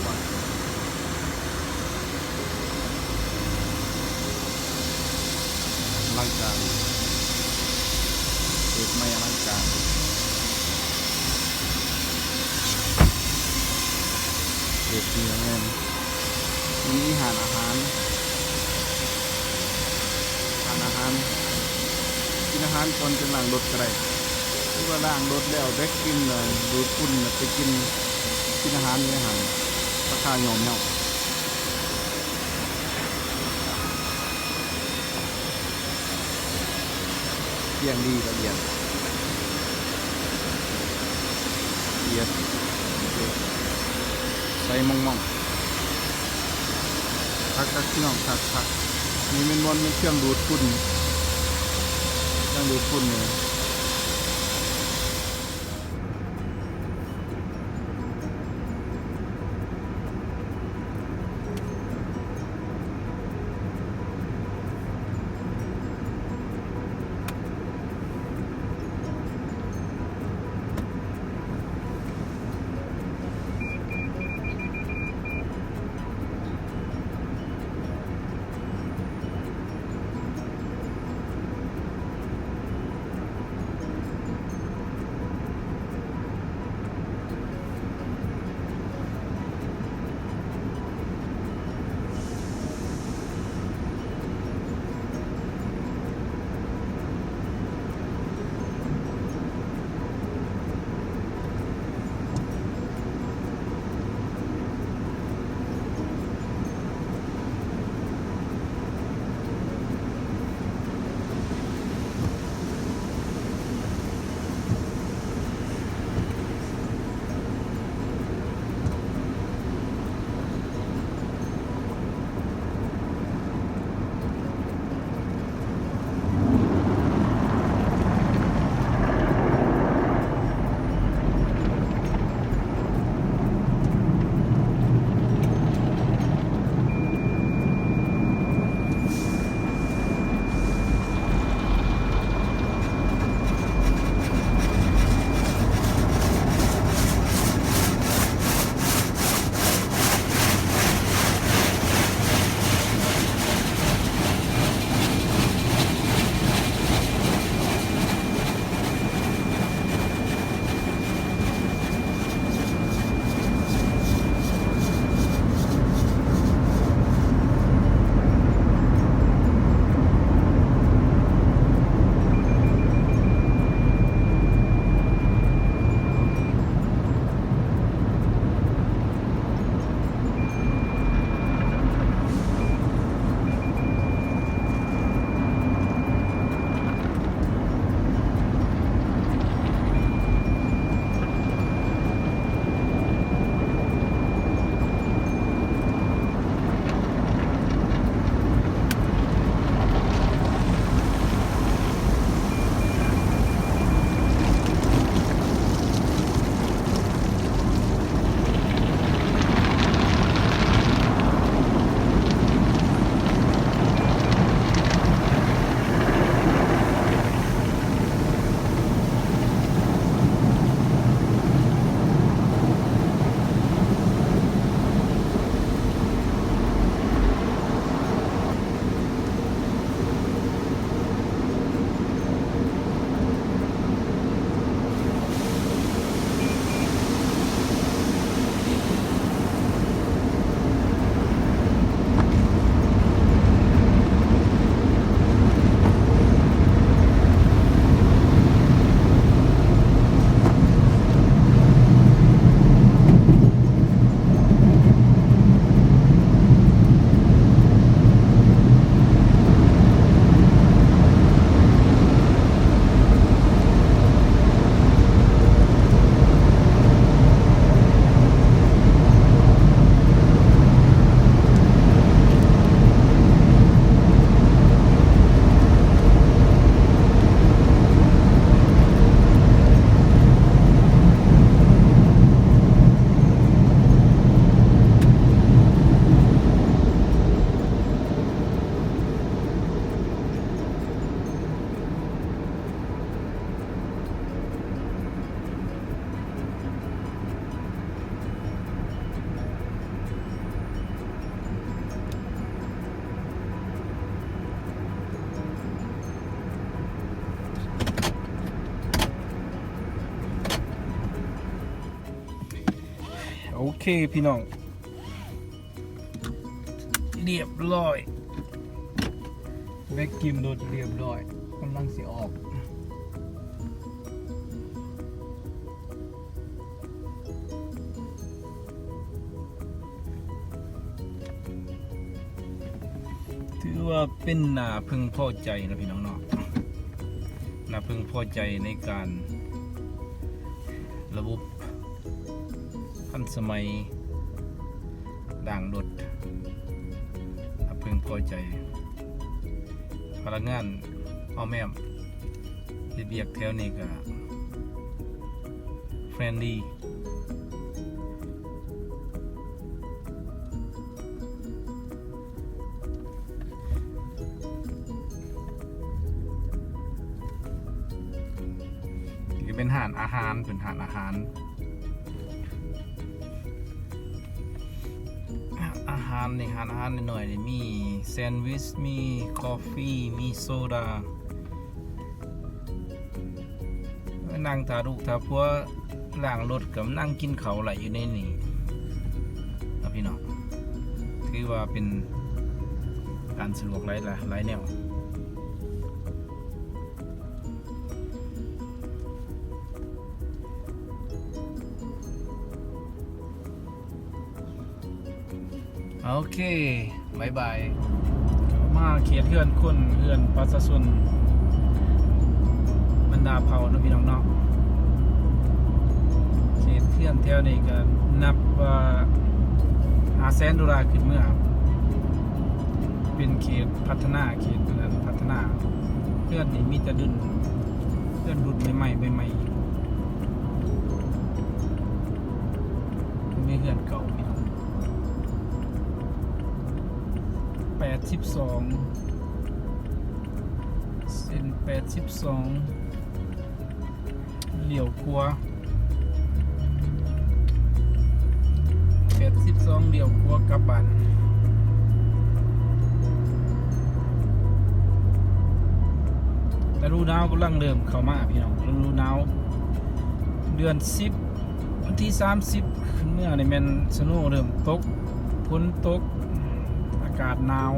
ก่อนอลังการเปิดไม่อลังการเปิดดีแล้วเงินมีอาหารกินอาหารก่อนจะล้างรถก็ได้หรือว่าล้างรถแล้วแบกกินเลยดูดฝุ่นไปกินอาหารนี่อาหารราคาย่อมเนาะเที่ยงดีละเอียดใส่มองพักพี่น้องพักนี่เป็นวันมีเครื่องดูดฝุ่นเนี่ย โอเคพี่น้องเรียบร้อยแว็กคิมโดดเรียบร้อยกำลังสิออกถือว่าเป็นน่าพึงพอใจนะพี่น้องเนาะน่าพึงพอใจในการระบบทันสมัยด่างรถน่าพึงพอใจพนักงานเอาแม่มเรียกแถวนี้ก็เฟรนลี่เป็นหารอาหารเป็นหารอาหารนี่หารอาหารหน่อยๆมีแซนด์วิชมีกาแฟมีโซดานั่งทาลูกทาพัวล้างรถกับนั่งกินเขาไหลอยู่ในนี่นะพี่น้องถือว่าเป็นการสะดวกหลายแนวโอเคบายบายมาเขียนเพื่อนคนเพื่อนประชาชนบรรดาเผ่านะพี่น้องเนาะเขียนเพื่อนแถวนี้ก็นับว่า$500,000ขึ้นเมื่อเป็นเขตพัฒนาเขตนั้นพัฒนาเพื่อนนี่มีแต่ดุนเพื่อนดุนใหม่ไม่เพื่อนเก่าพี่น้อง82เส้น82เหลี่ยวขวา82เหลี่ยวขวากลับบ้านฤดูหนาวกำลังเริ่มเข้ามาพี่น้องฤดูหนาวเดือน10วันที่30ขึ้นเมื่อในแมนสโนว์เริ่มตกฝนตกอากาศหนาว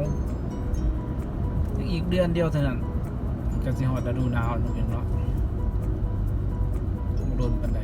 อีกเดือนเดียวเท่านั้นก็สิฮอดฤดูหนาวแล้วเนาะบ่โดนปานใด